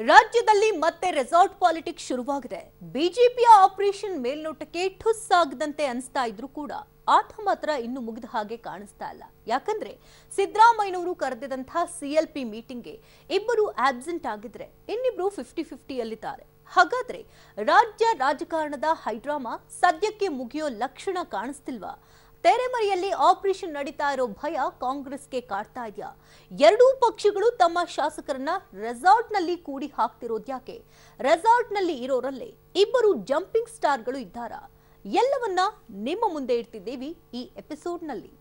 ರಾಜ್ಯದಲ್ಲಿ ಮತ್ತೆ resort politics ಶುರುವಾಗಿದೆ. ಬಿಜೆಪಿಯ ಆಪರೇಷನ್ ಮೇಲ್ನೋಟಕ್ಕೆ ಠುಸ್ ಆಗದಂತೆ ಅನಿಸ್ತಾ ಇದ್ರೂ ಕೂಡ ಆಟ ಮಾತ್ರ ಇನ್ನು ಮುಗಿದ ಹಾಗೆ ಕಾಣಿಸ್ತಾ ಇಲ್ಲ. ಯಾಕಂದ್ರೆ ಸಿದ್ದರಾಮಯ್ಯನವರು ಕರೆದಿದ್ದಂತಹ ಸಿಎಲ್ಪಿ ಮೀಟಿಂಗ್ಗೆ ಇಬ್ಬರು ಆಬ್ಸೆಂಟ್ ಆಗಿದ್ರೆ ಇನ್ನಿಬ್ರು 50-50 ಯಲ್ಲಿದ್ದಾರೆ. ಹಾಗಾದ್ರೆ ರಾಜ್ಯ ರಾಜಕಾರಣದ ಹೈಡ್ರಾಮಾ ಸದ್ಯಕ್ಕೆ ಮುಗಿಯೋ ಲಕ್ಷಣ ಕಾಣಿಸ್ತಿಲ್ವಾ? ತೆರೆಮರೆಯಲ್ಲಿ ಆಪರೇಷನ್ ನಡೀತಾ ಇರೋ ಭಯ ಕಾಂಗ್ರೆಸ್ಗೆ ಕಾಡ್ತಾ ಇದೆಯಾ? ಎರಡೂ ಪಕ್ಷಗಳು ತಮ್ಮ ಶಾಸಕರನ್ನ ರೆಸಾರ್ಟ್ನಲ್ಲಿ ಕೂಡಿ ಹಾಕ್ತಿರೋದ್ಯಾಕೆ? ರೆಸಾರ್ಟ್ನಲ್ಲಿ ಇರೋರಲ್ಲೇ ಇಬ್ಬರು ಜಂಪಿಂಗ್ ಸ್ಟಾರ್ಗಳು ಇದ್ದಾರಾ? ಎಲ್ಲವನ್ನ ನಿಮ್ಮ ಮುಂದೆ ಇಡ್ತಿದ್ದೀವಿ ಈ ಎಪಿಸೋಡ್ನಲ್ಲಿ.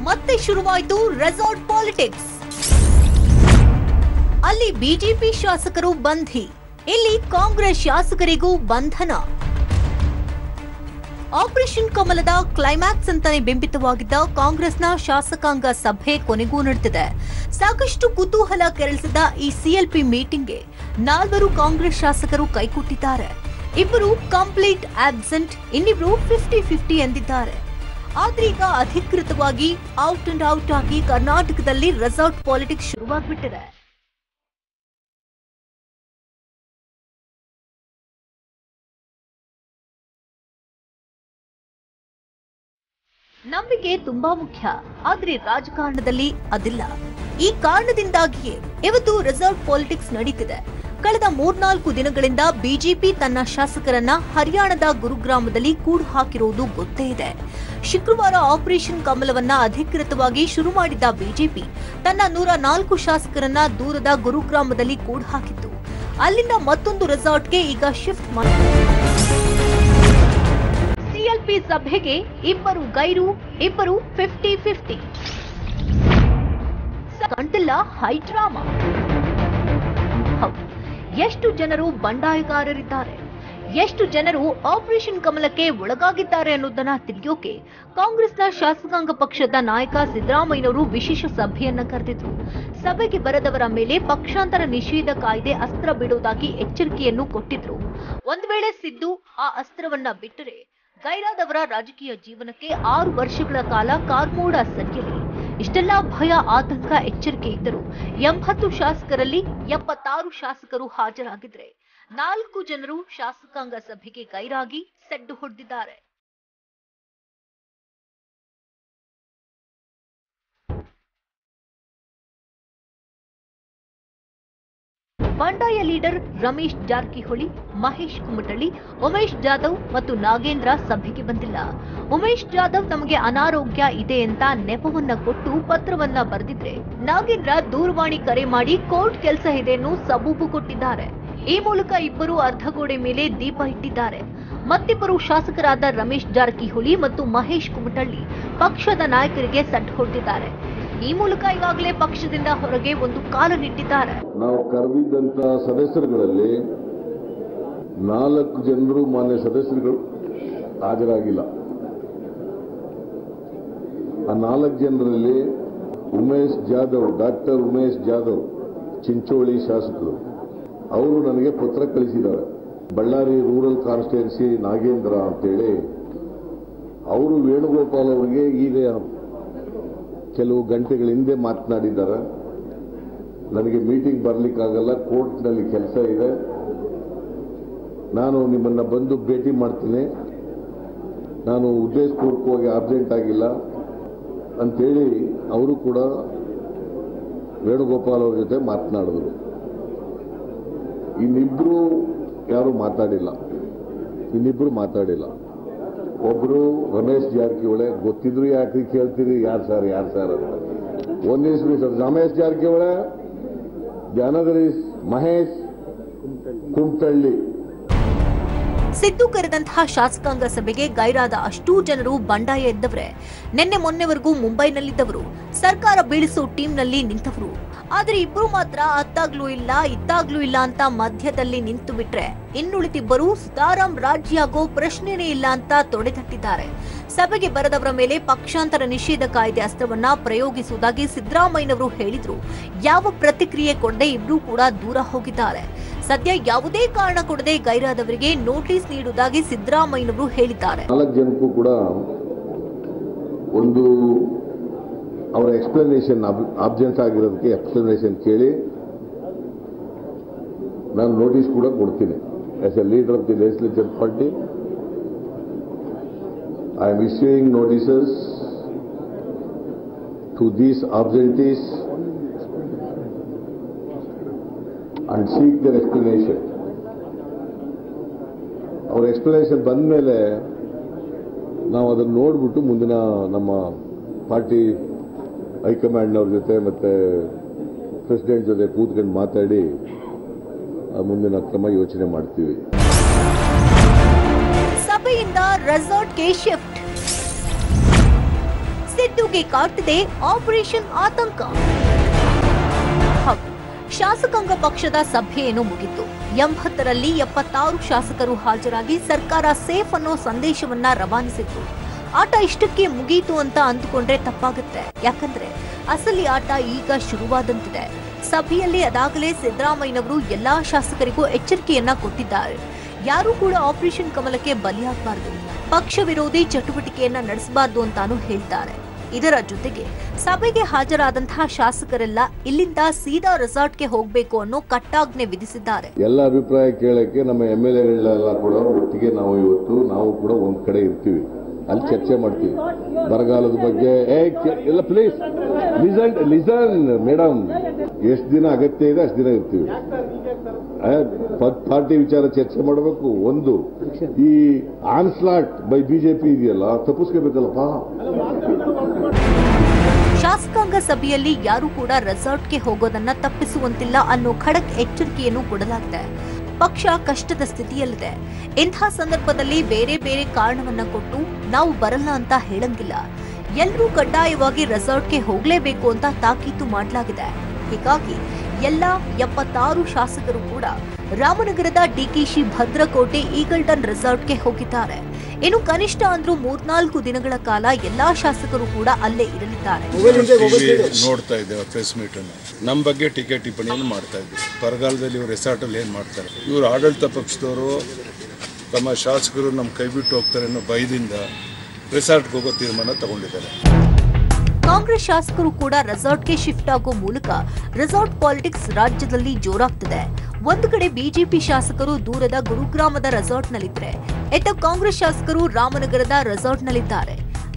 ಮತ್ತೆ ಶುರುವಾಯಿತು ರೆಸಾರ್ಟ್ ಪಾಲಿಟಿಕ್ಸ್. ಅಲ್ಲಿ ಬಿಜೆಪಿ ಶಾಸಕರು ಬಂಧಿ, ಇಲ್ಲಿ ಕಾಂಗ್ರೆಸ್ ಶಾಸಕರಿಗೂ ಬಂಧನ. ಆಪರೇಷನ್ ಕಮಲದ ಕ್ಲೈಮ್ಯಾಕ್ಸ್ ಅಂತಾನೆ ಬಿಂಬಿತವಾಗಿದ್ದ ಕಾಂಗ್ರೆಸ್ನ ಶಾಸಕಾಂಗ ಸಭೆ ಕೊನೆಗೂ ನಡೆದಿದೆ. ಸಾಕಷ್ಟು ಕುತೂಹಲ ಕೆರಳಿಸಿದ ಈ ಸಿಎಲ್ಪಿ ಮೀಟಿಂಗ್ಗೆ 4 ಕಾಂಗ್ರೆಸ್ ಶಾಸಕರು ಕೈಕೊಟ್ಟಿದ್ದಾರೆ. ಇಬ್ಬರು ಕಂಪ್ಲೀಟ್ ಆಬ್ಸೆಂಟ್, ಇನ್ನಿಬ್ರು 50-50 ಎಂದಿದ್ದಾರೆ. ಆದ್ರೆ ಈಗ ಅಧಿಕೃತವಾಗಿ ಔಟ್ ಅಂಡ್ ಔಟ್ ಆಗಿ ಕರ್ನಾಟಕದಲ್ಲಿ ರೆಸಾರ್ಟ್ ಪಾಲಿಟಿಕ್ಸ್ ಶುರುವಾಗ್ಬಿಟ್ಟಿದೆ. ನಂಬಿಕೆ ತುಂಬಾ ಮುಖ್ಯ, ಆದ್ರೆ ರಾಜಕಾರಣದಲ್ಲಿ ಅದಿಲ್ಲ. ಈ ಕಾರಣದಿಂದಾಗಿಯೇ ಇವತ್ತು ರೆಸಾರ್ಟ್ ಪಾಲಿಟಿಕ್ಸ್ ನಡೀತಿದೆ. ಕಳೆದ 3-4 ದಿನಗಳಿಂದ ಬಿಜೆಪಿ ತನ್ನ ಶಾಸಕರನ್ನ ಹರಿಯಾಣದ ಗುರುಗ್ರಾಮದಲ್ಲಿ ಕೂಡು ಹಾಕಿರುವುದು ಗೊತ್ತೇ ಇದೆ. ಶುಕ್ರವಾರ ಆಪರೇಷನ್ ಕಮಲವನ್ನ ಅಧಿಕೃತವಾಗಿ ಶುರು ಮಾಡಿದ್ದ ಬಿಜೆಪಿ ತನ್ನ 104 ಶಾಸಕರನ್ನ ದೂರದ ಗುರುಗ್ರಾಮದಲ್ಲಿ ಕೂಡು ಹಾಕಿತ್ತು. ಅಲ್ಲಿಂದ ಮತ್ತೊಂದು ರೆಸಾರ್ಟ್ಗೆ ಈಗ ಶಿಫ್ಟ್ ಮಾಡಿದೆ. ಸಿಎಲ್ಪಿ ಸಭೆಗೆ ಇಬ್ಬರು ಗೈರು, ಇಬ್ಬರು 50-50. ಕಂಟಿಲ್ಲ ಹೈಡ್ರಾಮಾ. ಎಷ್ಟು ಜನರು ಬಂಡಾಯಗಾರರಿದ್ದಾರೆ, ಎಷ್ಟು ಜನರು ಆಪರೇಷನ್ ಕಮಲಕ್ಕೆ ಒಳಗಾಗಿದ್ದಾರೆ ಅನ್ನೋದನ್ನ ತಿಳಿಯೋಕೆ ಕಾಂಗ್ರೆಸ್ನ ಶಾಸಕಾಂಗ ಪಕ್ಷದ ನಾಯಕ ಸಿದ್ದರಾಮಯ್ಯನವರು ವಿಶೇಷ ಸಭೆಯನ್ನ ಕರೆದಿದ್ರು. ಸಭೆಗೆ ಬರದವರ ಮೇಲೆ ಪಕ್ಷಾಂತರ ನಿಷೇಧ ಕಾಯ್ದೆ ಅಸ್ತ್ರ ಬಿಡುವುದಾಗಿ ಎಚ್ಚರಿಕೆಯನ್ನು ಕೊಟ್ಟಿದ್ರು. ಒಂದ್ ವೇಳೆ ಸಿದ್ದು ಆ ಅಸ್ತ್ರವನ್ನ ಬಿಟ್ಟರೆ ಗೈರಾದವರ ರಾಜಕೀಯ ಜೀವನಕ್ಕೆ 6 ವರ್ಷಗಳ ಕಾಲ ಕಾರ್ಮೋಡ ಸರಿಯಲಿ. ಇಷ್ಟೆಲ್ಲಾ ಭಯ, ಆತಂಕ, ಎಚ್ಚರಿಕೆ ಇದ್ದರು 80 ಶಾಸಕರಲ್ಲಿ 76 ಶಾಸಕರು ಹಾಜರಾಗಿದ್ರೆ 4 ಜನರು ಶಾಸಕಾಂಗ ಸಭೆಗೆ ಗೈರಾಗಿ ಸೆಡ್ಡು ಹೊಡೆದಿದ್ದಾರೆ. ಬಂಡಾಯ ಲೀಡರ್ ರಮೇಶ್ ಜಾರಕಿಹೊಳಿ, ಮಹೇಶ್ ಕುಮಟಳ್ಳಿ, ಉಮೇಶ್ ಜಾಧವ್ ಮತ್ತು ನಾಗೇಂದ್ರ ಸಭೆಗೆ ಬಂದಿಲ್ಲ. ಉಮೇಶ್ ಜಾಧವ್ ನಮಗೆ ಅನಾರೋಗ್ಯ ಇದೆ ಅಂತ ನೆಪವನ್ನ ಕೊಟ್ಟು ಪತ್ರವನ್ನ ಬರೆದಿದ್ರೆ, ನಾಗೇಂದ್ರ ದೂರವಾಣಿ ಕರೆ ಮಾಡಿ ಕೋರ್ಟ್ ಕೆಲಸ ಇದೆ ಅನ್ನೋ ಸಬೂಬು ಕೊಟ್ಟಿದ್ದಾರೆ. ಈ ಮೂಲಕ ಇಬ್ಬರು ಅರ್ಧಗೋಡೆ ಮೇಲೆ ದೀಪ ಇಟ್ಟಿದ್ದಾರೆ. ಮತ್ತಿಬ್ಬರು ಶಾಸಕರಾದ ರಮೇಶ್ ಜಾರಕಿಹೊಳಿ ಮತ್ತು ಮಹೇಶ್ ಕುಮಟಳ್ಳಿ ಪಕ್ಷದ ನಾಯಕರಿಗೆ ಸಡ್ಡು ಹೊಡೆದಿದ್ದಾರೆ. ಈ ಮೂಲಕ ಈಗಾಗಲೇ ಪಕ್ಷದಿಂದ ಹೊರಗೆ ಒಂದು ಕಾಲನ್ನಿಟ್ಟಿದ್ದಾರೆ. ನಾವು ಕರೆದಿದ್ದಂತ ಸದಸ್ಯರುಗಳಲ್ಲಿ 4 ಜನರು ಮಾನ್ಯ ಸದಸ್ಯರುಗಳು ಹಾಜರಾಗಿಲ್ಲ. ಆ 4 ಜನರಲ್ಲಿ ಉಮೇಶ್ ಜಾಧವ್, ಡಾಕ್ಟರ್ ಉಮೇಶ್ ಜಾಧವ್, ಚಿಂಚೋಳಿ ಶಾಸಕರು, ಅವರು ನನಗೆ ಪತ್ರ ಕಳಿಸಿದ್ದಾರೆ. ಬಳ್ಳಾರಿ ರೂರಲ್ ಕಾನ್ಸ್ಟಿಟ್ಯೂನ್ಸಿ ನಾಗೇಂದ್ರ ಅಂತೇಳಿ ಅವರು ವೇಣುಗೋಪಾಲ್ ಅವರಿಗೆ ಈಗ ಕೆಲವು ಗಂಟೆಗಳ ಹಿಂದೆ ಮಾತನಾಡಿದ್ದಾರೆ. ನನಗೆ ಮೀಟಿಂಗ್ ಬರಲಿಕ್ಕಾಗಲ್ಲ, ಕೋರ್ಟ್ನಲ್ಲಿ ಕೆಲಸ ಇದೆ, ನಾನು ನಿಮ್ಮನ್ನ ಬಂದು ಭೇಟಿ ಮಾಡ್ತೀನಿ, ನಾನು ಉದ್ದೇಶಪೂರ್ವಕವಾಗಿ ಆಬ್ಸೆಂಟ್ ಆಗಿಲ್ಲ ಅಂತೇಳಿ ಅವರು ಕೂಡ ವೇಣುಗೋಪಾಲ್ ಅವ್ರ ಜೊತೆ ಮಾತನಾಡಿದ್ರು. ಇನ್ನಿಬ್ರು ಯಾರು ಮಾತಾಡಿಲ್ಲ. ಒಬ್ರು ರಮೇಶ್ ಜಾರಕಿಹೊಳಿ, ಗೊತ್ತಿದ್ರು ಯಾಕ್ರಿ ಕೇಳ್ತೀರಿ ಯಾರು ಸರ್ ಅಂತ. ಒಂದೇ ಸರ್ ರಮೇಶ್ ಜಾರಕಿಹೊಳಿ, ಜ್ಞಾನದರಿ ಮಹೇಶ್ ಕುಮಟಳ್ಳಿ. ಸಿದ್ದು ಕರೆದಂತಹ ಶಾಸಕಾಂಗ ಸಭೆಗೆ ಗೈರಾದ ಅಷ್ಟೂ ಜನರು ಬಂಡಾಯ ಎದ್ದವರೇ. ಮೊನ್ನೆವರೆಗೂ ಮುಂಬೈನಲ್ಲಿದ್ದವರು, ಸರ್ಕಾರ ಬೀಳಿಸೋ ಟೀಮ್ನಲ್ಲಿ ನಿಂತವರು. ಆದ್ರೆ ಇಬ್ರು ಮಾತ್ರ ಅತ್ತಾಗ್ಲೂ ಇಲ್ಲ ಇತ್ತಾಗ್ಲೂ ಇಲ್ಲ ಅಂತ ಮಧ್ಯದಲ್ಲಿ ನಿಂತು ಬಿಟ್ರೆ ಇನ್ನುಳಿದಿಬ್ಬರು ಸುತಾರಾಮ್ ರಾಜ್ಯ ಆಗೋ ಪ್ರಶ್ನೆನೇ ಇಲ್ಲ ಅಂತ ತೊಡೆತಟ್ಟಿದ್ದಾರೆ. ಸಭೆಗೆ ಬರದವರ ಮೇಲೆ ಪಕ್ಷಾಂತರ ನಿಷೇಧ ಕಾಯ್ದೆ ಅಸ್ತ್ರವನ್ನ ಪ್ರಯೋಗಿಸುವುದಾಗಿ ಸಿದ್ದರಾಮಯ್ಯನವರು ಹೇಳಿದ್ರು. ಯಾವ ಪ್ರತಿಕ್ರಿಯೆ ಕೊಡದೆ ಇಬ್ರು ಕೂಡ ದೂರ ಹೋಗಿದ್ದಾರೆ. ಸದ್ಯ ಯಾವುದೇ ಕಾರಣ ಕೊಡದೆ ಗೈರಾದವರಿಗೆ ನೋಟಿಸ್ ನೀಡುವುದಾಗಿ ಸಿದ್ದರಾಮಯ್ಯನವರು ಹೇಳಿದ್ದಾರೆ. 4 ಜನಕ್ಕೂ ಕೂಡ ಒಂದು ಅವರ ಎಕ್ಸ್ಪ್ಲನೇಷನ್, ಆಬ್ಸೆಂಟ್ ಆಗಿರೋದಕ್ಕೆ ಎಕ್ಸ್ಪ್ಲನೇಷನ್ ಕೇಳಿ ನಾನು ನೋಟಿಸ್ ಕೂಡ ಕೊಡ್ತೀನಿ. As a leader of the legislature party I am issuing notices to these absentees and seek their explanation. ಅವ್ರ ಎಕ್ಸ್ಪ್ಲನೇಷನ್ ಬಂದ ಮೇಲೆ ನಾವು ಅದನ್ನು ನೋಡ್ಬಿಟ್ಟು ಮುಂದಿನ ನಮ್ಮ ಪಾರ್ಟಿ ಹೈಕಮಾಂಡ್ನವ್ರ ಜೊತೆ ಮತ್ತೆ ಪ್ರೆಸಿಡೆಂಟ್ ಜೊತೆ ಕೂತ್ಕೊಂಡು ಮಾತಾಡಿ ಮುಂದಿನ ಕ್ರಮ ಯೋಚನೆ ಮಾಡ್ತೀವಿ. ಸಭೆಯಿಂದ ರೆಸಾರ್ಟ್ಗೆ ಶಿಫ್ಟ್. ಸಿದ್ದುಗೆ ಕಾಡ್ತಿದೆ ಆಪರೇಷನ್ ಆತಂಕ. ಶಾಸಕಾಂಗ ಪಕ್ಷದ ಸಭೆಯನ್ನು ಮುಗಿತು. 80ರಲ್ಲಿ 76 ಶಾಸಕರು ಹಾಜರಾಗಿ ಸರ್ಕಾರ ಸೇಫ್ ಅನ್ನೋ ಸಂದೇಶವನ್ನ ರವಾನಿಸಿತ್ತು. ಆಟ ಇಷ್ಟಕ್ಕೆ ಮುಗೀತು ಅಂತ ಅಂದುಕೊಂಡ್ರೆ ತಪ್ಪಾಗುತ್ತೆ. ಯಾಕಂದ್ರೆ ಅಸಲಿ ಆಟ ಈಗ ಶುರುವಾದಂತಿದೆ. ಸಭೆಯಲ್ಲಿ ಅದಾಗಲೇ ಸಿದ್ದರಾಮಯ್ಯನವರು ಎಲ್ಲಾ ಶಾಸಕರಿಗೂ ಎಚ್ಚರಿಕೆಯನ್ನ ಕೊಟ್ಟಿದ್ದಾರೆ. ಯಾರೂ ಕೂಡ ಆಪರೇಷನ್ ಕಮಲಕ್ಕೆ ಬಲಿಯಾಗಬಾರದು, ಪಕ್ಷ ವಿರೋಧಿ ಚಟುವಟಿಕೆಯನ್ನ ನಡೆಸಬಾರದು ಅಂತಾನು ಹೇಳ್ತಾರೆ. ಇದರ ಜೊತೆಗೆ ಸಭೆಗೆ ಹಾಜರಾದಂತಹ ಶಾಸಕರೆಲ್ಲ ಇಲ್ಲಿಂದ ಸೀದಾ ರೆಸಾರ್ಟ್ಗೆ ಹೋಗಬೇಕು ಅನ್ನೋ ಕಟ್ಟಾಜ್ಞೆ ವಿಧಿಸಿದ್ದಾರೆ. ಎಲ್ಲ ಅಭಿಪ್ರಾಯ ಕೇಳಕ್ಕೆ ನಮ್ಮ MLAಗಳೆಲ್ಲ ಕೂಡ ಒಟ್ಟಿಗೆ ನಾವು ಕೂಡ ಒಂದ್ ಕಡೆ ಇರ್ತೀವಿ, ಅಲ್ಲಿ ಚರ್ಚೆ ಮಾಡ್ತೀವಿ ಬರಗಾಲದ ಬಗ್ಗೆ. ಎಲ್ಲ ಪ್ಲೀಸ್ ಲಿಸನ್ ಮೇಡಮ್, ಎಷ್ಟು ದಿನ ಅಗತ್ಯ ಇದೆ ಅಷ್ಟು ದಿನ ಇರ್ತೀವಿ. ಪಾರ್ಟಿ ವಿಚಾರ ಚರ್ಚೆ ಮಾಡಬೇಕು. ಒಂದು ಈ ಆನ್ಸ್ಲಾಟ್ ಬೈ ಬಿಜೆಪಿ ಇದೆಯಲ್ಲ, ತಪ್ಪಿಸ್ಕೋಬೇಕಲ್ಲಪ್ಪ. ಶಾಸಕಾಂಗ ಸಭೆಯಲ್ಲಿ ಯಾರು ಕೂಡ ರೆಸಾರ್ಟ್ಗೆ ಹೋಗೋದನ್ನ ತಪ್ಪಿಸುವಂತಿಲ್ಲ ಅನ್ನೋ ಖಡಕ್ ಎಚ್ಚರಿಕೆಯನ್ನು ಕೊಡಲಾಗಿದೆ. ಪಕ್ಷ ಕಷ್ಟದ ಸ್ಥಿತಿಯಲ್ಲಿದೆ. ಇಂಥ ಸಂದರ್ಭದಲ್ಲಿ ಬೇರೆ ಬೇರೆ ಕಾರಣವನ್ನ ಕೊಟ್ಟು ನಾವು ಬರಲ್ಲ ಅಂತ ಹೇಳಂಗಿಲ್ಲ. ಎಲ್ಲರೂ ಕಡ್ಡಾಯವಾಗಿ ರೆಸಾರ್ಟ್ಗೆ ಹೋಗಲೇಬೇಕು ಅಂತ ತಾಕೀತು ಮಾಡಲಾಗಿದೆ. ಹೀಗಾಗಿ ಎಲ್ಲ 76 ಶಾಸಕರು ಕೂಡ ರಾಮನಗರದ ಡಿಕೆಶಿ ಭದ್ರಕೋಟೆ ಈಗಲ್ಟನ್ ರೆಸಾರ್ಟ್ಗೆ ಹೋಗಿದ್ದಾರೆ. ಇನ್ನು ಕನಿಷ್ಠ ಅಂದ್ರೂ 3-4 ದಿನಗಳ ಕಾಲ ಎಲ್ಲಾ ಶಾಸಕರು ಕೂಡ ಅಲ್ಲೇ ಇರಲಿದ್ದಾರೆ. ನೋಡ್ತಾ ಇದ್ದೇವೆ ಪ್ರೆಸ್ ಮೀಟ್ ಅನ್ನು, ನಮ್ಮ ಬಗ್ಗೆ ಟೀಕೆ ಟಿಪ್ಪಣಿಯನ್ನು ಮಾಡ್ತಾ ಇದ್ದೀವಿ. ಬರಗಾಲದಲ್ಲಿ ಇವರು ರೆಸಾರ್ಟ್ ಅಲ್ಲಿ ಏನ್ ಮಾಡ್ತಾರೆ? ಇವರು ಆಡಳಿತ ಪಕ್ಷದವರು ತಮ್ಮ ಶಾಸಕರು ನಮ್ಮ ಕೈ ಬಿಟ್ಟು ಹೋಗ್ತಾರೆ ಅನ್ನೋ ಭಯದಿಂದ ರೆಸಾರ್ಟ್ಗೆ ಹೋಗೋ ತೀರ್ಮಾನ ತಗೊಂಡಿದ್ದಾರೆ. ಕಾಂಗ್ರೆಸ್ ಶಾಸಕರು ಕೂಡ ರೆಸಾರ್ಟ್ಗೆ ಶಿಫ್ಟ್ ಆಗೋ ಮೂಲಕ ರೆಸಾರ್ಟ್ ಪಾಲಿಟಿಕ್ಸ್ ರಾಜ್ಯದಲ್ಲಿ ಜೋರಾಗ್ತಿದೆ. ಒಂದು ಕಡೆ ಬಿಜೆಪಿ ಶಾಸಕರು ದೂರದ ಗುರುಗ್ರಾಮದ ರೆಸಾರ್ಟ್ನಲ್ಲಿದ್ದರೆ, ಇತ್ತ ಕಾಂಗ್ರೆಸ್ ಶಾಸಕರು ರಾಮನಗರದ ರೆಸಾರ್ಟ್ನಲ್ಲಿದ್ದಾರೆ.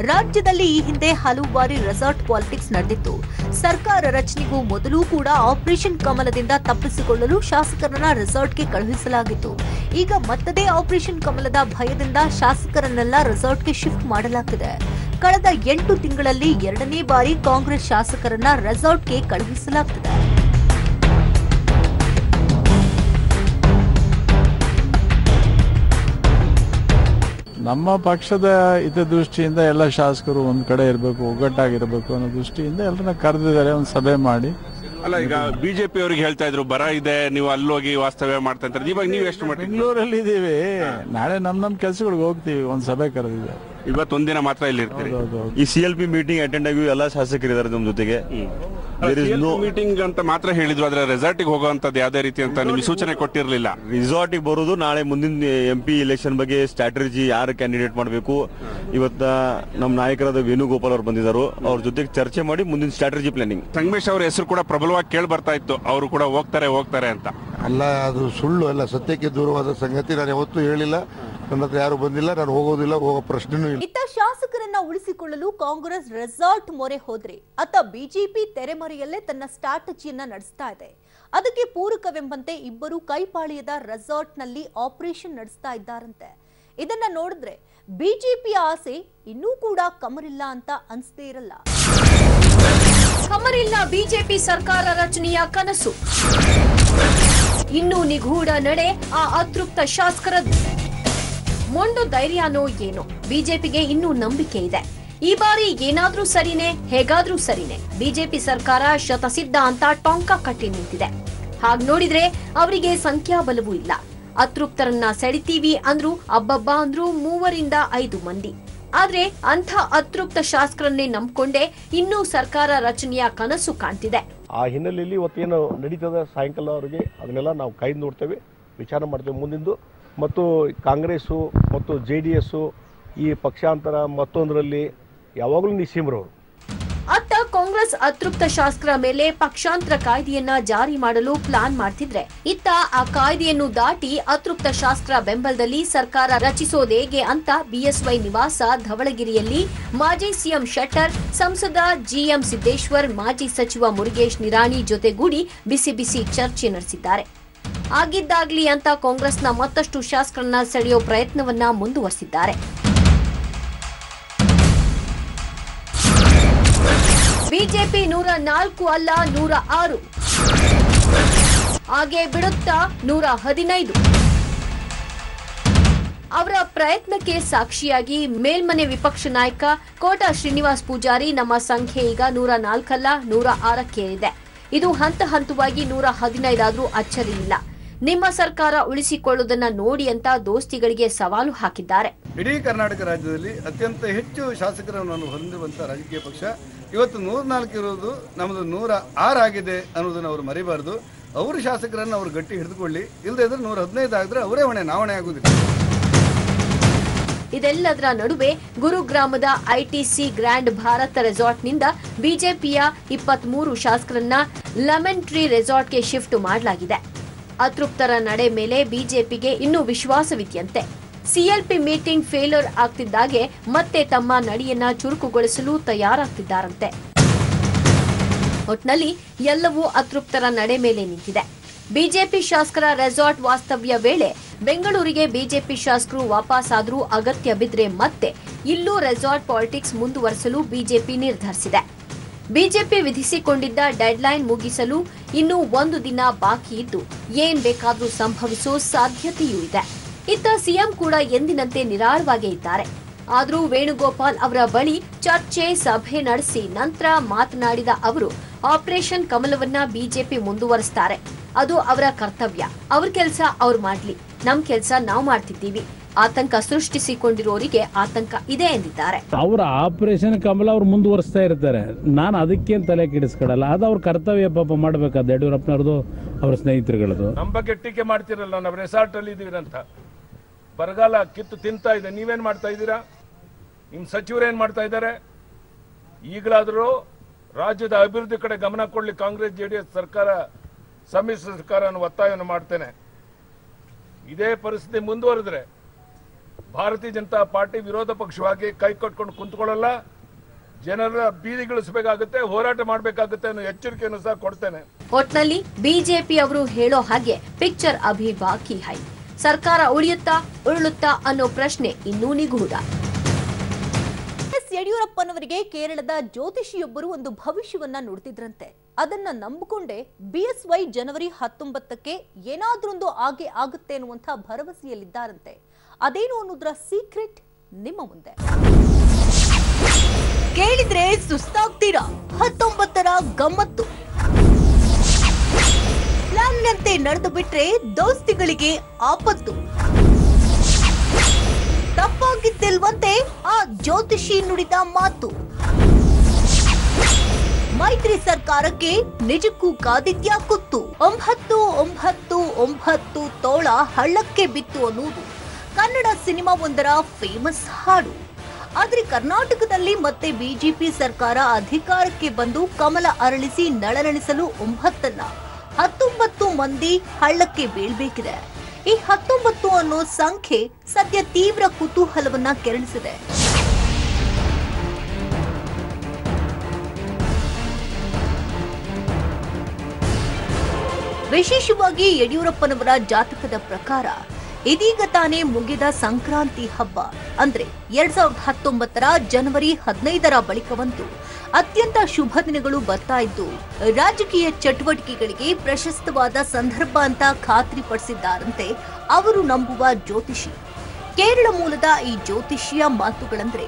ರಾಜ್ಯದಲ್ಲಿ ಈ ಹಿಂದೆ ಹಲವು ಬಾರಿ ರೆಸಾರ್ಟ್ ಪಾಲಿಟಿಕ್ಸ್ ನಡೆದಿತ್ತು. ಸರ್ಕಾರ ರಚನೆಗೂ ಮೊದಲು ಕೂಡ ಆಪರೇಷನ್ ಕಮಲದಿಂದ ತಪ್ಪಿಸಿಕೊಳ್ಳಲು ಶಾಸಕರನ್ನ ರೆಸಾರ್ಟ್ಗೆ ಕಳುಹಿಸಲಾಗಿತ್ತು. ಈಗ ಮತ್ತದೇ ಆಪರೇಷನ್ ಕಮಲದ ಭಯದಿಂದ ಶಾಸಕರನ್ನೆಲ್ಲ ರೆಸಾರ್ಟ್ಗೆ ಶಿಫ್ಟ್ ಮಾಡಲಾಗಿದೆ. ಕಳೆದ 8 ತಿಂಗಳಲ್ಲಿ 2ನೇ ಬಾರಿ ಕಾಂಗ್ರೆಸ್ ಶಾಸಕರನ್ನ ರೆಸಾರ್ಟ್ಗೆ ಕಳುಹಿಸಲಾಗುತ್ತಿದೆ. ನಮ್ಮ ಪಕ್ಷದ ಹಿತದೃಷ್ಟಿಯಿಂದ ಎಲ್ಲ ಶಾಸಕರು ಒಂದ್ ಕಡೆ ಇರಬೇಕು, ಒಗ್ಗಟ್ಟಾಗಿರ್ಬೇಕು ಅನ್ನೋ ದೃಷ್ಟಿಯಿಂದ ಎಲ್ಲರನ್ನ ಕರೆದಿದ್ದಾರೆ, ಒಂದು ಸಭೆ ಮಾಡಿ. ಅಲ್ಲ, ಈಗ ಬಿಜೆಪಿ ಅವರಿಗೆ ಹೇಳ್ತಾ ಇದ್ರು ಬರ ಇದೆ, ನೀವು ಅಲ್ಲೋಗಿ ವಾಸ್ತವ್ಯ ಮಾಡ್ತಾ ಇದ್ದಾರೆ. ಇವಾಗ ನೀವು ಎಷ್ಟು ಮಾಡಿ ಬೆಂಗಳೂರಲ್ಲಿ ಇದೀವಿ, ನಾಳೆ ನಮ್ಮ ಕೆಲ್ಸಗಳಿಗೆ ಹೋಗ್ತೀವಿ. ಒಂದ್ ಸಭೆ ಕರೆದಿದೆ, ಇವತ್ತೊಂದಿನ ಮಾತ್ರ ಇಲ್ಲಿ ಇರ್ತೀರಿ. ಈ CLP ಮೀಟಿಂಗ್ ಅಟೆಂಡ್ ಆಗಿ ಎಲ್ಲ ಶಾಸಕರಿದ್ದಾರೆ ನಮ್ಮ ಜೊತೆಗೆ. ಮೀಟಿಂಗ್ ಅಂತ ಮಾತ್ರ ಹೇಳಿದ್ರು, ಆದ್ರೆ ರೆಸಾರ್ಟಿಗೆ ಹೋಗುವಂತದ್ದು ಯಾವುದೇ ರೀತಿ ಅಂತ ನಿಮ್ಗೆ ಸೂಚನೆ ಕೊಟ್ಟಿರ್ಲಿಲ್ಲ. ರಿಸಾರ್ಟಿಗೆ ಬರೋದು ನಾಳೆ ಮುಂದಿನ MP ಇಲೆಕ್ಷನ್ ಬಗ್ಗೆ ಸ್ಟ್ರಾಟಜಿ ಯಾರು ಕ್ಯಾಂಡಿಡೇಟ್ ಮಾಡಬೇಕು. ಇವತ್ತ ನಮ್ಮ ನಾಯಕರಾದ ವೇಣುಗೋಪಾಲ್ ಅವರು ಬಂದಿದ್ದಾರೆ, ಅವ್ರ ಜೊತೆಗೆ ಚರ್ಚೆ ಮಾಡಿ ಮುಂದಿನ ಸ್ಟ್ರಾಟಜಿ ಪ್ಲಾನಿಂಗ್. ಸಂಗಮೇಶ್ ಅವರ ಹೆಸರು ಕೂಡ ಪ್ರಬಲವಾಗಿ ಕೇಳಿ ಬರ್ತಾ ಇತ್ತು, ಅವರು ಕೂಡ ಹೋಗ್ತಾರೆ ಅಂತ. ಅಲ್ಲ, ಅದು ಸುಳ್ಳು, ಅಲ್ಲ ಸತ್ಯಕ್ಕೆ ದೂರವಾದ ಸಂಗತಿ. ನಾನು ಯಾವತ್ತೂ ಹೇಳಿಲ್ಲ, ನನ್ನ ಹತ್ರ ಯಾರು ಬಂದಿಲ್ಲ, ನಾನು ಹೋಗೋದಿಲ್ಲ, ಹೋಗೋ ಪ್ರಶ್ನೆನೂ ಇಲ್ಲ. ಇತ್ತ ಶಾಸಕರನ್ನ ಉಳಿಸಿಕೊಳ್ಳಲು ಕಾಂಗ್ರೆಸ್ ರೆಸಾರ್ಟ್ ಮೊರೆ ಹೋದ್ರೆ, ಅತ್ತ ಬಿಜೆಪಿ ತೆರೆಮರೆಯಲ್ಲೇ ತನ್ನ ಸ್ಟ್ರಾಟಜಿಯನ್ನ ನಡೆಸ್ತಾ ಇದೆ. ಅದಕ್ಕೆ ಪೂರಕವೆಂಬಂತೆ ಇಬ್ಬರು ಕೈಪಾಳಿಯದ ರೆಸಾರ್ಟ್ನಲ್ಲಿ ಆಪರೇಷನ್ ನಡೆಸ್ತಾ ಇದ್ದಾರಂತೆ. ಇದನ್ನ ನೋಡಿದ್ರೆ ಬಿಜೆಪಿಯ ಆಸೆ ಇನ್ನೂ ಕೂಡ ಕಮರಿಲ್ಲ ಅಂತ ಅನ್ಸದೇ ಇರಲ್ಲ. ಕಮರಿಲ್ಲ ಬಿಜೆಪಿ ಸರ್ಕಾರ ರಚನೆಯ ಕನಸು. ಇನ್ನೂ ನಿಗೂಢ ನಡೆ ಆ ಅತೃಪ್ತ ಶಾಸಕರದ್ದು. ಮೊಂಡು ಧೈರ್ಯನೋ ಏನೋ, ಬಿಜೆಪಿಗೆ ಇನ್ನೂ ನಂಬಿಕೆ ಇದೆ. ಈ ಬಾರಿ ಏನಾದ್ರೂ ಸರಿನೇ, ಹೇಗಾದ್ರೂ ಸರಿನೇ, ಬಿಜೆಪಿ ಸರ್ಕಾರ ಶತಸಿದ್ಧ ಅಂತ ಟೊಂಕ ಕಟ್ಟಿ ನಿಂತಿದೆ. ಹಾಗ್ ನೋಡಿದ್ರೆ ಅವರಿಗೆ ಸಂಖ್ಯಾಬಲವೂ ಇಲ್ಲ. ಅತೃಪ್ತರನ್ನ ಸೆಳಿತೀವಿ ಅಂದ್ರು ಅಬ್ಬಬ್ಬ ಅಂದ್ರು 3-5 ಮಂದಿ. ಆದ್ರೆ ಅಂಥ ಅತೃಪ್ತ ಶಾಸಕರನ್ನೇ ನಂಬ್ಕೊಂಡೆ ಇನ್ನೂ ಸರ್ಕಾರ ರಚನೆಯ ಕನಸು ಕಾಣ್ತಿದೆ. ಆ ಹಿನ್ನೆಲೆಯಲ್ಲಿ ಇವತ್ತೇನು ನಡೀತದೆ ಸಾಯಂಕಾಲವರೆಗೆ ಅದನ್ನೆಲ್ಲ ನಾವು ಕೈ ನೋಡ್ತೇವೆ, ವಿಚಾರ ಮಾಡ್ತೇವೆ ಮುಂದಿಂದು. ಮತ್ತು ಕಾಂಗ್ರೆಸ್ಸು ಮತ್ತು JDS ಈ ಪಕ್ಷಾಂತರ ಮತ್ತೊಂದರಲ್ಲಿ ಯಾವಾಗಲೂ ನಿಸ್ಸೀಮರವರು. ಅತ್ತ ಕಾಂಗ್ರೆಸ್ ಕಾಂಗ್ರೆಸ್ ಅತೃಪ್ತ ಶಾಸಕರ ಮೇಲೆ ಪಕ್ಷಾಂತರ ಕಾಯ್ದೆಯನ್ನ ಜಾರಿ ಮಾಡಲು ಪ್ಲಾನ್ ಮಾಡ್ತಿದ್ರೆ, ಇತ್ತ ಆ ಕಾಯ್ದೆಯನ್ನು ದಾಟಿ ಅತೃಪ್ತ ಶಾಸಕರ ಬೆಂಬಲದಲ್ಲಿ ಸರ್ಕಾರ ರಚಿಸೋದೇಗೆ ಅಂತ ಬಿಎಸ್ವೈ ನಿವಾಸ ಧವಳಗಿರಿಯಲ್ಲಿ ಮಾಜಿ ಸಿಎಂ ಶೆಟ್ಟರ್, ಸಂಸದ ಜಿಎಂ ಸಿದ್ದೇಶ್ವರ್, ಮಾಜಿ ಸಚಿವ ಮುರುಗೇಶ್ ನಿರಾಣಿ ಜೊತೆಗೂಡಿ ಬಿಸಿ ಬಿಸಿ ಚರ್ಚೆ ನಡೆಸಿದ್ದಾರೆ. ಆಗಿದ್ದಾಗ್ಲಿ ಅಂತ ಕಾಂಗ್ರೆಸ್ನ ಮತ್ತಷ್ಟು ಶಾಸಕರನ್ನ ಸೆಳೆಯೋ ಪ್ರಯತ್ನವನ್ನ ಮುಂದುವರೆಸಿದ್ದಾರೆ. ಬಿಜೆಪಿ 104 ಅಲ್ಲ 106, ಹಾಗೆ ಬಿಡುತ್ತಾ 115. ಅವರ ಪ್ರಯತ್ನಕ್ಕೆ ಸಾಕ್ಷಿಯಾಗಿ ಮೇಲ್ಮನೆ ವಿಪಕ್ಷ ನಾಯಕ ಕೋಟಾ ಶ್ರೀನಿವಾಸ್ ಪೂಜಾರಿ, ನಮ್ಮ ಸಂಖ್ಯೆ ಈಗ 104 ಅಲ್ಲ 106ಕ್ಕೇರಿದೆ. ಇದು ಹಂತ ಹಂತವಾಗಿ 115 ಆದ್ರೂ ಅಚ್ಚರಿ ಇಲ್ಲ. ನಿಮ್ಮ ಸರ್ಕಾರ ಉಳಿಸಿಕೊಳ್ಳುವುದನ್ನ ನೋಡಿ ಅಂತ ದೋಸ್ತಿಗಳಿಗೆ ಸವಾಲು ಹಾಕಿದ್ದಾರೆ. ಇಡೀ ಕರ್ನಾಟಕ ರಾಜ್ಯದಲ್ಲಿ ಅತ್ಯಂತ ಹೆಚ್ಚು ಶಾಸಕರನ್ನು ಹೊಂದಿರುವಂತಹ ರಾಜಕೀಯ ಪಕ್ಷ ಇವತ್ತು 104 ಇರೋದು ನಮ್ಮದು 106 ಆಗಿದೆ ಅನ್ನೋದನ್ನು ಅವರು ಮರಿಬಾರದು. ಅವರು ಶಾಸಕರನ್ನು ಅವರು ಗಟ್ಟಿ ಹಿಡಿದುಕೊಳ್ಳಿ, ಇಲ್ಲದೇ ಇದ್ರೆ 115 ಆಗಿದ್ರೆ ಅವರೇ ಹೊಣೆ, ನಾವಣೆ ಆಗುದಿಲ್ಲ. ಇದೆಲ್ಲದರ ನಡುವೆ ಗುರುಗ್ರಾಮದ ಐಟಿಸಿ ಗ್ರ್ಯಾಂಡ್ ಭಾರತ್ ರೆಸಾರ್ಟ್ನಿಂದ ಬಿಜೆಪಿಯ 23 ಶಾಸಕರನ್ನ ಲೆಮನ್ ಟ್ರೀ ರೆಸಾರ್ಟ್ಗೆ ಶಿಫ್ಟ್ ಮಾಡಲಾಗಿದೆ. ಅತೃಪ್ತರ ನಡೆ ಮೇಲೆ ಬಿಜೆಪಿಗೆ ಇನ್ನೂ ವಿಶ್ವಾಸವಿದೆಯಂತೆ. ಸಿಎಲ್ಪಿ ಮೀಟಿಂಗ್ ಫೇಲ್ಯೂರ್ ಆಗ್ತಿದ್ದಾಗೆ ಮತ್ತೆ ತಮ್ಮ ನಡೆಯನ್ನ ಚುರುಕುಗೊಳಿಸಲು ತಯಾರಾಗ್ತಿದ್ದಾರಂತೆ. ಒಟ್ನಲ್ಲಿ ಎಲ್ಲವೂ ಅತೃಪ್ತರ ನಡೆ ಮೇಲೆ ನಿಂತಿದೆ. ಬಿಜೆಪಿ ಶಾಸಕರ ರೆಸಾರ್ಟ್ ವಾಸ್ತವ್ಯ ವೇಳೆ ಬೆಂಗಳೂರಿಗೆ ಬಿಜೆಪಿ ಶಾಸಕರು ವಾಪಸ್ ಆದರೂ ಅಗತ್ಯ ಬಿದ್ರೆ ಮತ್ತೆ ಇಲ್ಲೂ ರೆಸಾರ್ಟ್ ಪಾಲಿಟಿಕ್ಸ್ ಮುಂದುವರೆಸಲು ಬಿಜೆಪಿ ನಿರ್ಧರಿಸಿದೆ. ಬಿಜೆಪಿ ವಿಧಿಸಿಕೊಂಡಿದ್ದ ಡೆಡ್ಲೈನ್ ಮುಗಿಸಲು ಇನ್ನೂ 1 ದಿನ ಬಾಕಿ ಇದ್ದು ಏನ್ ಬೇಕಾದ್ರೂ ಸಂಭವಿಸೋ ಸಾಧ್ಯತೆಯೂ ಇದೆ. ಇತ್ತ ಸಿಎಂ ಕೂಡ ಎಂದಿನಂತೆ ನಿರಾಳವಾಗೇ ಇದ್ದಾರೆ. ಆದರೂ ವೇಣುಗೋಪಾಲ್ ಅವರ ಬಳಿ ಚರ್ಚೆ ಸಭೆ ನಡೆಸಿ ನಂತರ ಮಾತನಾಡಿದ ಅವರು ಆಪರೇಷನ್ ಕಮಲವನ್ನ ಬಿಜೆಪಿ ಮುಂದುವರಿಸ್ತಾರೆ. ಅದು ಅವರ ಕರ್ತವ್ಯ. ಅವ್ರ ಕೆಲಸ ಅವ್ರು ಮಾಡ್ಲಿ, ನಮ್ ಕೆಲಸ ನಾವು ಮಾಡ್ತಿದ್ದೀವಿ. ಆತಂಕ ಸೃಷ್ಟಿಸಿಕೊಂಡಿರೋರಿಗೆ ಆತಂಕ ಇದೆ ಎಂದಿದ್ದಾರೆ. ಅವರ ಆಪರೇಷನ್ ಕಮಲ ಅವ್ರು ಮುಂದುವರಿಸ್ತಾ ಇರ್ತಾರೆ. ನಾನು ಅದಕ್ಕೇನು ತಲೆ ಕೆಡಿಸ್ಕೊಡಲ್ಲ. ಅದು ಅವ್ರ ಕರ್ತವ್ಯ ಪಾಪ ಮಾಡ್ಬೇಕಾದ ಯಡಿಯೂರಪ್ಪನವ್ರದ್ದು, ಅವ್ರ ಸ್ನೇಹಿತರುಗಳದು. ನಮ್ಮ ಬಗ್ಗೆ ಟೀಕೆ ಮಾಡ್ತಿರಲ್ಲ, ನಾವು ರೆಸಾರ್ಟ್ ಅಲ್ಲಿ ಇದೀವಿ ಅಂತ. ಬರಗಾಲ ಕಿತ್ತು ತಿಂತಾ ಇದೆ, ನೀವೇನ್ ಮಾಡ್ತಾ ಇದ್ದೀರಾ? ನಿಮ್ ಸಚಿವರು ಏನ್ ಮಾಡ್ತಾ ಇದ್ದಾರೆ? ಈಗಲಾದರೂ ರಾಜ್ಯದ ಅಭಿವೃದ್ಧಿ ಕಡೆ ಗಮನ ಕೊಡ್ಲಿ ಕಾಂಗ್ರೆಸ್ ಜೆಡಿಎಸ್ ಸರ್ಕಾರ, ಸಮ್ಮಿಶ್ರ ಸರ್ಕಾರ ಒತ್ತಾಯವನ್ನು ಮಾಡ್ತೇನೆ. ಇದೇ ಪರಿಸ್ಥಿತಿ ಮುಂದುವರೆದ್ರೆ ಭಾರತೀಯ ಜನತಾ ಪಾರ್ಟಿ ವಿರೋಧ ಪಕ್ಷವಾಗಿ ಕೈ ಕಟ್ಕೊಂಡು ಕುಂತ್ಕೊಳ್ಳಲ್ಲ, ಜನರ ಬೀದಿಗಿಳಿಸಬೇಕಾಗುತ್ತೆ, ಹೋರಾಟ ಮಾಡಬೇಕಾಗುತ್ತೆ ಅನ್ನೋ ಎಚ್ಚರಿಕೆಯನ್ನು ಸಹ ಕೊಡ್ತೇನೆ. ಒಟ್ನಲ್ಲಿ ಬಿಜೆಪಿ ಅವರು ಹೇಳೋ ಹಾಗೆ ಪಿಕ್ಚರ್ ಅಭಿ ಬಾಕಿ ಹೈ. ಸರ್ಕಾರ ಉರುಳುತ್ತಾ ಅನ್ನೋ ಪ್ರಶ್ನೆ ಇನ್ನೂ ನಿಗೂಢ. ಯಡಿಯೂರಪ್ಪನವರಿಗೆ ಕೇರಳದ ಜ್ಯೋತಿಷಿಯೊಬ್ಬರು ಒಂದು ಭವಿಷ್ಯವನ್ನ ನುಡಿದಿದ್ರಂತೆ. ಅದನ್ನ ನಂಬಿಕೊಂಡೇ ಬಿಎಸ್ವೈ ಜನವರಿ 19ಕ್ಕೆ ಏನಾದ್ರೊಂದು ಆಗುತ್ತೆ ಅನ್ನುವಂಥ ಭರವಸೆಯಲ್ಲಿದ್ದಾರಂತೆ. ಅದೇನು ಅನ್ನೋದ್ರ ಸೀಕ್ರೆಟ್ ನಿಮ್ಮ ಮುಂದೆ. ಕೇಳಿದ್ರೆ ಸುಸ್ತಾಗ್ತೀರಾ? 19ರ ಗಮ್ಮತ್ತು ಪ್ಲಾನ್ನಂತೆ ನಡೆದು ಬಿಟ್ರೆ ದೋಸ್ತಿಗಳಿಗೆ ಆಪತ್ತು. ತಪ್ಪಾಗಿದ್ದಿಲ್ವಂತೆ ಆ ಜ್ಯೋತಿಷಿ ನುಡಿದ ಮಾತು. ಮೈತ್ರಿ ಸರ್ಕಾರಕ್ಕೆ ನಿಜಕ್ಕೂ ಕಾದಿದ್ಯಾ ಕುತ್ತು. 999 ತೋಳ ಹಳ್ಳಕ್ಕೆ ಬಿತ್ತು ಅನ್ನುವುದು ಕನ್ನಡ ಸಿನಿಮಾ ಒಂದರ ಫೇಮಸ್ ಹಾಡು. ಆದ್ರೆ ಕರ್ನಾಟಕದಲ್ಲಿ ಮತ್ತೆ ಬಿಜೆಪಿ ಸರ್ಕಾರ ಅಧಿಕಾರಕ್ಕೆ ಬಂದು ಕಮಲ ಅರಳಿಸಿ ನಳನಳಿಸಲು 19 ಮಂದಿ ಹಳ್ಳಕ್ಕೆ ಬೀಳ್ಬೇಕಿದೆ. ಈ 19 ಅನ್ನೋ ಸಂಖ್ಯೆ ಸದ್ಯ ತೀವ್ರ ಕುತೂಹಲವನ್ನ ಕೆರಳಿಸಿದೆ. ವಿಶೇಷವಾಗಿ ಯಡಿಯೂರಪ್ಪನವರ ಜಾತಕದ ಪ್ರಕಾರ ಇದೀಗ ತಾನೇ ಮುಗಿದ ಸಂಕ್ರಾಂತಿ ಹಬ್ಬ ಅಂದ್ರೆ 2019ರ ಜನವರಿ 15ರ ಬಳಿಕವಂತೂ ಅತ್ಯಂತ ಶುಭ ದಿನಗಳು ಬರ್ತಾ ಇದ್ದು ರಾಜಕೀಯ ಚಟುವಟಿಕೆಗಳಿಗೆ ಪ್ರಶಸ್ತವಾದ ಸಂದರ್ಭ ಅಂತ ಖಾತ್ರಿಪಡಿಸಿದ್ದಾರಂತೆ ಅವರು ನಂಬುವ ಜ್ಯೋತಿಷಿ. ಕೇರಳ ಮೂಲದ ಈ ಜ್ಯೋತಿಷಿಯ ಮಾತುಗಳಂದ್ರೆ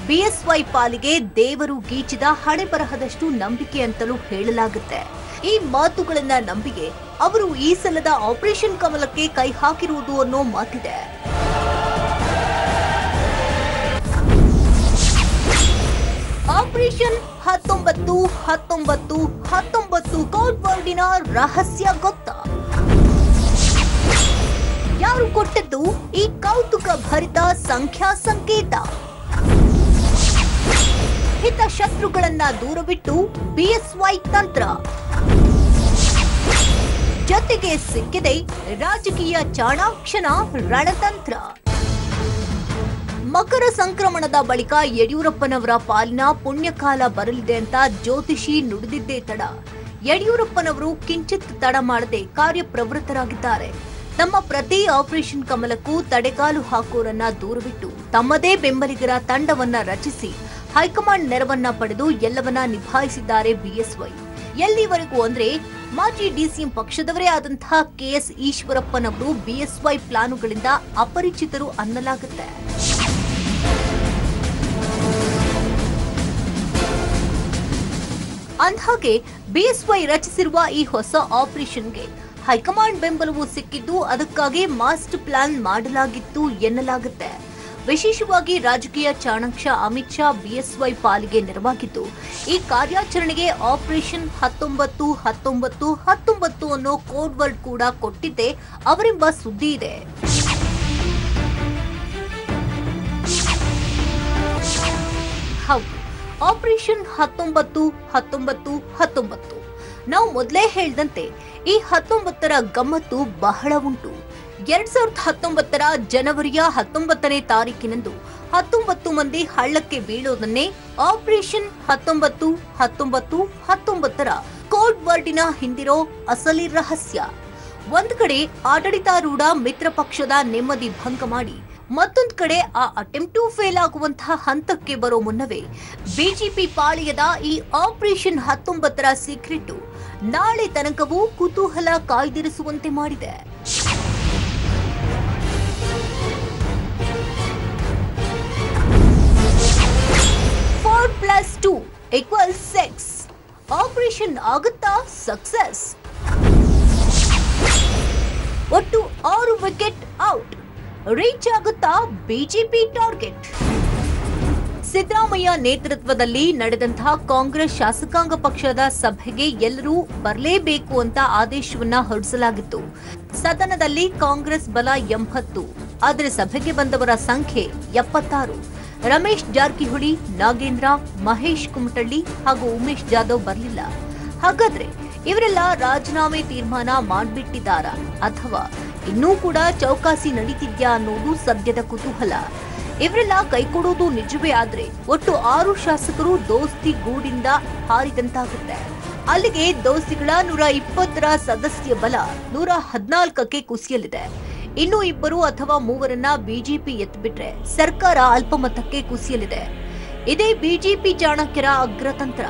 ಬಿಎಸ್ವೈ ಪಾಲಿಗೆ ದೇವರು ಗೀಚಿದ ಹಣೆ ಬರಹದಷ್ಟು ನಂಬಿಕೆ ಅಂತಲೂ ಹೇಳಲಾಗುತ್ತೆ. ಈ ಮಾತುಗಳನ್ನ ನಂಬಿಕೆ ಅವರು ಈ ಸಲದ ಆಪರೇಷನ್ ಕಮಲಕ್ಕೆ ಕೈ ಹಾಕಿರುವುದು ಅನ್ನೋ ಮಾತಿದೆ. ಆಪರೇಷನ್ 19 ಕೋಡ್ ವರ್ಡಿನ ರಹಸ್ಯ ಗೊತ್ತಾ? ಯಾರು ಕೊಟ್ಟದ್ದು ಈ ಕೌತುಕ ಭರಿತ ಸಂಖ್ಯಾ ಸಂಕೇತ? ಅಹಿತ ಶತ್ರುಗಳನ್ನ ದೂರವಿಟ್ಟು ಬಿಎಸ್ವೈ ತಂತ್ರ. ಜೊತೆಗೆ ಸಿಕ್ಕಿದೆ ರಾಜಕೀಯ ಚಾಣಾಕ್ಷನ ರಣತಂತ್ರ. ಮಕರ ಸಂಕ್ರಮಣದ ಬಳಿಕ ಯಡಿಯೂರಪ್ಪನವರ ಪಾಲಿನ ಪುಣ್ಯಕಾಲ ಬರಲಿದೆ ಅಂತ ಜ್ಯೋತಿಷಿ ನುಡಿದಿದ್ದೇ ತಡ. ಯಡಿಯೂರಪ್ಪನವರು ಕಿಂಚಿತ್ ತಡ ಮಾಡದೆ ಕಾರ್ಯಪ್ರವೃತ್ತರಾಗಿದ್ದಾರೆ. ತಮ್ಮ ಪ್ರತಿ ಆಪರೇಷನ್ ಕಮಲಕ್ಕೂ ತಡೆಗಾಲು ಹಾಕೋರನ್ನ ದೂರವಿಟ್ಟು ತಮ್ಮದೇ ಬೆಂಬಲಿಗರ ತಂಡವನ್ನ ರಚಿಸಿ ಹೈಕಮಾಂಡ್ ನೆರವನ್ನ ಪಡೆದು ಎಲ್ಲವನ್ನ ನಿಭಾಯಿಸಿದ್ದಾರೆ ಬಿಎಸ್ವೈ. ಎಲ್ಲಿವರೆಗೂ ಅಂದ್ರೆ ಮಾಜಿ ಡಿಸಿಎಂ ಪಕ್ಷದವರೇ ಆದಂತಹ ಕೆಎಸ್ ಈಶ್ವರಪ್ಪನವರು ಬಿಎಸ್ವೈ ಪ್ಲಾನುಗಳಿಂದ ಅಪರಿಚಿತರು ಅನ್ನಲಾಗುತ್ತೆ. ಅಂದ್ಹಾಗೆ ಬಿಎಸ್ವೈ ರಚಿಸಿರುವ ಈ ಹೊಸ ಆಪರೇಷನ್ಗೆ ಹೈಕಮಾಂಡ್ ಬೆಂಬಲವೂ ಸಿಕ್ಕಿದ್ದು ಅದಕ್ಕಾಗಿ ಮಾಸ್ಟರ್ ಪ್ಲಾನ್ ಮಾಡಲಾಗಿತ್ತು ಎನ್ನಲಾಗುತ್ತೆ. ವಿಶೇಷವಾಗಿ ರಾಜಕೀಯ ಚಾಣಾಕ್ಷ ಅಮಿತ್ ಶಾ ಬಿಎಸ್ವೈ ಪಾಲಿಗೆ ನೆರವಾಗಿದ್ದು ಈ ಕಾರ್ಯಾಚರಣೆಗೆ ಆಪರೇಷನ್ 19-19-19 ಅನ್ನೋ ಕೋಡ್ ವರ್ಡ್ ಕೂಡ ಕೊಟ್ಟಿದ್ದೆ ಅವರೆಂಬ ಸುದ್ದಿ ಇದೆ. ಹೌದು, ಆಪರೇಷನ್ 19-19-19. ನಾವು ಮೊದಲೇ ಹೇಳಿದಂತೆ ಈ 19ರ ಗಮ್ಮತ್ತು ಬಹಳ ಉಂಟು. 2019ರ ಜನವರಿಯ 19ನೇ ತಾರೀಕಿನಂದು 19 ಮಂದಿ ಹಳ್ಳಕ್ಕೆ ಬೀಳೋದನ್ನೇ ಆಪರೇಷನ್ 19-19-19ರ ಕೋಡ್ ವರ್ಡಿನ ಹಿಂದಿರೋ ಅಸಲಿ ರಹಸ್ಯ. ಒಂದ್ ಕಡೆ ಆಡಳಿತಾರೂಢ ಮಿತ್ರ ಪಕ್ಷದ ನೆಮ್ಮದಿ ಭಂಗ ಮಾಡಿ ಮತ್ತೊಂದ್ ಕಡೆ ಆ ಅಟೆಂಪ್ಟು ಫೇಲ್ ಆಗುವಂತಹ ಹಂತಕ್ಕೆ ಬರೋ ಮುನ್ನವೇ ಬಿಜೆಪಿ ಪಾಳೆಯದ ಈ ಆಪರೇಷನ್ 19ರ ಸೀಕ್ರೆಟ್ ನಾಳೆ ತನಕವೂ ಕುತೂಹಲ ಕಾಯ್ದಿರಿಸುವಂತೆ ಮಾಡಿದೆ. 4+2 = 6. ಆಪರೇಷನ್ ಆಗುತ್ತಾ ಸಕ್ಸಸ್? ಒಟ್ಟು 6 ವಿಕೆಟ್ ಔಟ್. ರೀಚ್ ಆಗುತ್ತಾ ಬಿಜೆಪಿ ಟಾರ್ಗೆಟ್? ಸಿದ್ದರಾಮಯ್ಯ ನೇತೃತ್ವದಲ್ಲಿ ನಡೆದಂತಹ ಕಾಂಗ್ರೆಸ್ ಶಾಸಕಾಂಗ ಪಕ್ಷದ ಸಭೆಗೆ ಎಲ್ಲರೂ ಬರಲೇಬೇಕು ಅಂತ ಆದೇಶವನ್ನ ಹೊರಡಿಸಲಾಗಿತ್ತು. ಸದನದಲ್ಲಿ ಕಾಂಗ್ರೆಸ್ ಬಲ 80, ಆದರೆ ಸಭೆಗೆ ಬಂದವರ ಸಂಖ್ಯೆ 76. ರಮೇಶ್ ಜಾರಕಿಹೊಳಿ, ನಾಗೇಂದ್ರ, ಮಹೇಶ್ ಕುಮಟಳ್ಳಿ ಹಾಗೂ ಉಮೇಶ್ ಜಾಧವ್ ಬರಲಿಲ್ಲ. ಹಾಗಾದ್ರೆ ಇವರೆಲ್ಲ ರಾಜೀನಾಮೆ ತೀರ್ಮಾನ ಮಾಡ್ಬಿಟ್ಟಿದ್ದಾರಾ ಅಥವಾ ಇನ್ನೂ ಕೂಡ ಚೌಕಾಸಿ ನಡೀತಿದ್ಯಾ ಅನ್ನೋದು ಸದ್ಯದ ಕುತೂಹಲ. ಇವರೆಲ್ಲ ಕೈಕೊಡೋದು ನಿಜವೇ ಆದ್ರೆ ಒಟ್ಟು 6 ಶಾಸಕರು ದೋಸ್ತಿ ಗೂಡಿಂದ ಹಾರಿದಂತಾಗುತ್ತೆ. ಅಲ್ಲಿಗೆ ದೋಸ್ತಿಗಳ 120ರ ಸದಸ್ಯ ಬಲ 114ಕ್ಕೆ ಕುಸಿಯಲಿದೆ. ಇನ್ನು 2 ಅಥವಾ 3ರನ್ನ ಬಿಜೆಪಿ ಎತ್ತಿಬಿಟ್ರೆ ಸರ್ಕಾರ ಅಲ್ಪಮತಕ್ಕೆ ಕುಸಿಯಲಿದೆ. ಇದೇ ಬಿಜೆಪಿ ಚಾಣಕ್ಯರ ಅಗ್ರತಂತ್ರ.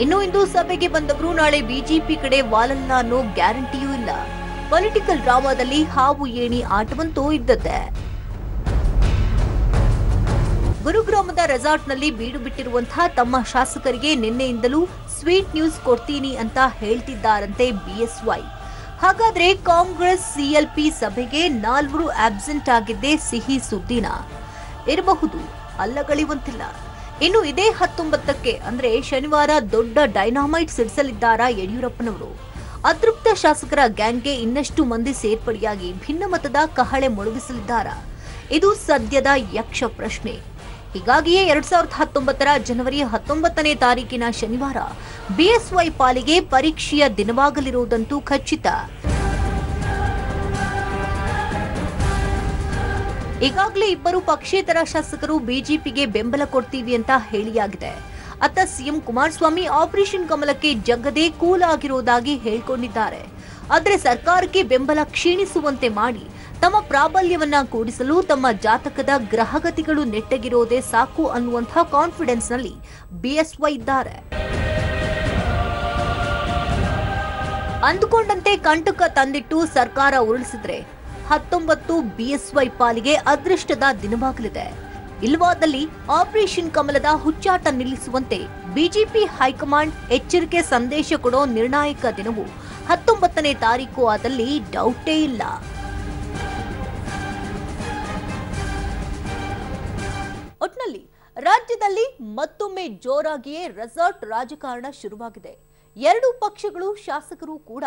ಇನ್ನು ಇಂದು ಸಭೆಗೆ ಬಂದವರು ನಾಳೆ ಬಿಜೆಪಿ ಕಡೆ ವಾಲಲ್ಲ ಅನ್ನೋ ಗ್ಯಾರಂಟಿಯೂ ಇಲ್ಲ. ಪೊಲಿಟಿಕಲ್ ಡ್ರಾಮಾದಲ್ಲಿ ಹಾವು ಏಣಿ ಆಟವಂತೂ ಇದ್ದದ್ದೇ. ಗುರುಗ್ರಾಮದ ರೆಸಾರ್ಟ್ನಲ್ಲಿ ಬೀಡು ಬಿಟ್ಟಿರುವಂತಹ ತಮ್ಮ ಶಾಸಕರಿಗೆ ನಿನ್ನೆಯಿಂದಲೂ ಸ್ವೀಟ್ ನ್ಯೂಸ್ ಕೊಡ್ತೀನಿ ಅಂತ ಹೇಳ್ತಿದ್ದಾರಂತೆ ಬಿಎಸ್ವೈ. ಹಾಗಾದ್ರೆ ಕಾಂಗ್ರೆಸ್ ಸಿಎಲ್ಪಿ ಸಭೆಗೆ 4 ಆಬ್ಸೆಂಟ್ ಆಗಿದ್ದೇ ಸಿಹಿ ಸುದ್ದಿನ ಇರಬಹುದು, ಅಲ್ಲಗಳಿವಂತಿಲ್ಲ. ಇನ್ನು ಇದೇ 19ಕ್ಕೆ ಅಂದ್ರೆ ಶನಿವಾರ ದೊಡ್ಡ ಡೈನಾಮೈಟ್ ಸಿಡಿಸಲಿದ್ದಾರಾ ಯಡಿಯೂರಪ್ಪನವರು? ಅತೃಪ್ತ ಶಾಸಕರ ಗ್ಯಾಂಗ್ಗೆ ಇನ್ನಷ್ಟು ಮಂದಿ ಸೇರ್ಪಡೆಯಾಗಿ ಭಿನ್ನಮತದ ಕಹಳೆ ಮೊಳಗಿಸಲಿದ್ದಾರಾ? ಇದು ಸದ್ಯದ ಯಕ್ಷ ಪ್ರಶ್ನೆ. ಹೀಗಾಗಿಯೇ 2019ರ ಜನವರಿ 19ನೇ ತಾರೀಕಿನ ಶನಿವಾರ ಬಿಎಸ್ವೈ ಪಾಲಿಗೆ ಪರೀಕ್ಷೆಯ ದಿನವಾಗಲಿರುವುದಂತೂ ಖಚಿತ. ಈಗಾಗಲೇ 2 ಪಕ್ಷೇತರ ಶಾಸಕರು ಬಿಜೆಪಿಗೆ ಬೆಂಬಲ ಕೊಡ್ತೀವಿ ಅಂತ ಹೇಳಿಯಾಗಿದೆ. ಅತ್ತ ಸಿಎಂ ಕುಮಾರಸ್ವಾಮಿ ಆಪರೇಷನ್ ಕಮಲಕ್ಕೆ ಜಗ್ಗದೆ ಕೂಲ್ ಆಗಿರುವುದಾಗಿ ಹೇಳಿಕೊಂಡಿದ್ದಾರೆ. ಆದರೆ ಸರ್ಕಾರಕ್ಕೆ ಬೆಂಬಲ ಕ್ಷೀಣಿಸುವಂತೆ ಮಾಡಿ ತಮ್ಮ ಪ್ರಾಬಲ್ಯವನ್ನ ಕೂಡಿಸಲು ತಮ್ಮ ಜಾತಕದ ಗ್ರಹಗತಿಗಳು ನೆಟ್ಟಗಿರೋದೇ ಸಾಕು ಅನ್ನುವಂತಹ ಕಾನ್ಫಿಡೆನ್ಸ್ ನಲ್ಲಿ ಬಿಎಸ್ವೈ ಇದ್ದಾರೆ. ಅಂದುಕೊಂಡಂತೆ ಕಂಟಕ ತಂದಿಟ್ಟು ಸರ್ಕಾರ ಉರುಳಿಸಿದ್ರೆ 19 ಬಿಎಸ್ವೈ ಪಾಲಿಗೆ ಅದೃಷ್ಟದ ದಿನವಾಗಲಿದೆ. ಇಲ್ವಾದಲ್ಲಿ ಆಪರೇಷನ್ ಕಮಲದ ಹುಚ್ಚಾಟ ನಿಲ್ಲಿಸುವಂತೆ ಬಿಜೆಪಿ ಹೈಕಮಾಂಡ್ ಎಚ್ಚರಿಕೆ ಸಂದೇಶ ಕೊಡೋ ನಿರ್ಣಾಯಕ ದಿನವು 19ನೇ ತಾರೀಕು ಆದಲ್ಲಿ ಡೌಟೇ ಇಲ್ಲ. ಒಟ್ನಲ್ಲಿ ರಾಜ್ಯದಲ್ಲಿ ಮತ್ತೊಮ್ಮೆ ಜೋರಾಗಿಯೇ ರೆಸಾರ್ಟ್ ರಾಜಕಾರಣ ಶುರುವಾಗಿದೆ. 2 ಪಕ್ಷಗಳು ಶಾಸಕರು ಕೂಡ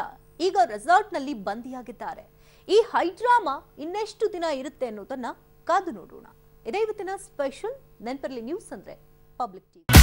ಈಗ ರೆಸಾರ್ಟ್ನಲ್ಲಿ ಬಂದಿಯಾಗಿದ್ದಾರೆ. ಈ ಹೈಡ್ರಾಮಾ ಇನ್ನೆಷ್ಟು ದಿನ ಇರುತ್ತೆ ಅನ್ನೋದನ್ನ ಕಾದು ನೋಡೋಣ. ಇದೇ ಇವತ್ತಿನ ಸ್ಪೆಷಲ್. ನೆನಪಿರಲಿ, ನ್ಯೂಸ್ ಅಂದ್ರೆ ಪಬ್ಲಿಕ್ ಟಿವಿ.